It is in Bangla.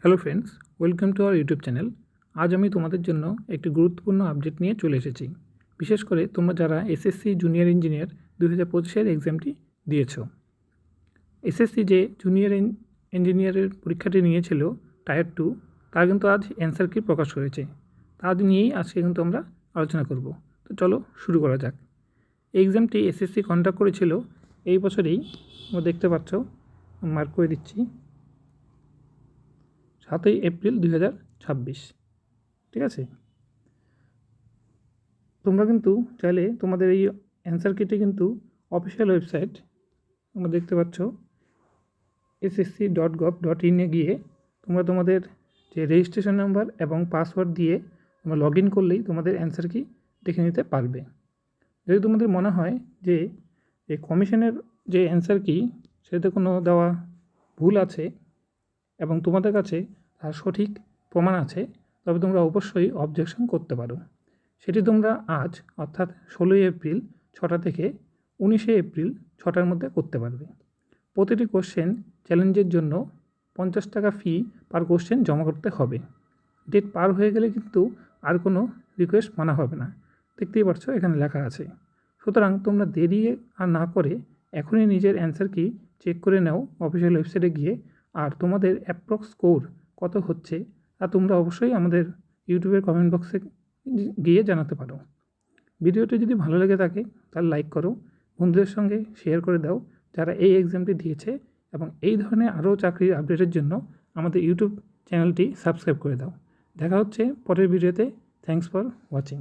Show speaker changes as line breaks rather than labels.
Hello friends, welcome to our YouTube channel. আজ আমি তোমাদের জন্য একটি গুরুত্বপূর্ণ আপডেট নিয়ে চলে এসেছি। বিশেষ করে তোমরা যারা এসএসসি জুনিয়র ইঞ্জিনিয়ার 2025-এর এক্সামটি দিয়েছো। এসএসসি যে জুনিয়র ইঞ্জিনিয়ারের পরীক্ষাটি নিয়েছিল টায়ার 2, তার কিন্তু আজ অ্যান্সার কি প্রকাশ হয়েছে। তা নিয়েই আজকে কিন্তু আমরা আলোচনা করব। তো চলো শুরু করা যাক। এই এক্সামটি এসএসসি কন্ডাক্ট করেছিল এই বছরেই, তোমরা দেখতে পাচ্ছ, মার্ক করে দিচ্ছি 7ই এপ্রিল 2026। ঠিক আছে, তোমরা কিন্তু চাইলে তোমাদের এই অ্যান্সার কিটে কিন্তু অফিসিয়াল ওয়েবসাইট তোমরা দেখতে পাচ্ছ ssc.gov.in এ গিয়ে তোমরা তোমাদের যে রেজিস্ট্রেশন নাম্বার এবং পাসওয়ার্ড দিয়ে তোমরা লগ ইন করলেই তোমাদের অ্যান্সার কি দেখে নিতে পারবে। যদি তোমাদের মনে হয় যে এই কমিশনের যে অ্যান্সার কি সেটাতে কোনো দেওয়া ভুল আছে এবং তোমাদের কাছে তার সঠিক প্রমাণ আছে, তবে তোমরা অবশ্যই অবজেকশন করতে পারো। সেটি তোমরা আজ অর্থাৎ 16ই এপ্রিল 6টা থেকে 19শে এপ্রিল 6টার মধ্যে করতে পারবে। প্রতিটি কোশ্চেন চ্যালেঞ্জের জন্য 50 টাকা ফি পার কোশ্চেন জমা করতে হবে। ডেট পার হয়ে গেলে কিন্তু আর কোনো রিকোয়েস্ট মানা হবে না। দেখতেই পাচ্ছ এখানে লেখা আছে। সুতরাং তোমরা দেরি আর না করে এখনই নিজের অ্যান্সার কি চেক করে নাও অফিসিয়াল ওয়েবসাইটে গিয়ে। আর তোমাদের অ্যাপ্রক্স স্কোর কত হচ্ছে তা তোমরা অবশ্যই আমাদের ইউটিউবের কমেন্ট বক্সে গিয়ে জানাতে পারো। ভিডিওটি যদি ভালো লেগে থাকে তাহলে লাইক করো, বন্ধুদের সঙ্গে শেয়ার করে দাও যারা এই এক্সামটি দিয়েছে, এবং এই ধরনের আরও চাকরির আপডেটের জন্য আমাদের ইউটিউব চ্যানেলটি সাবস্ক্রাইব করে দাও। দেখা হচ্ছে পরের ভিডিওতে। Thanks for watching.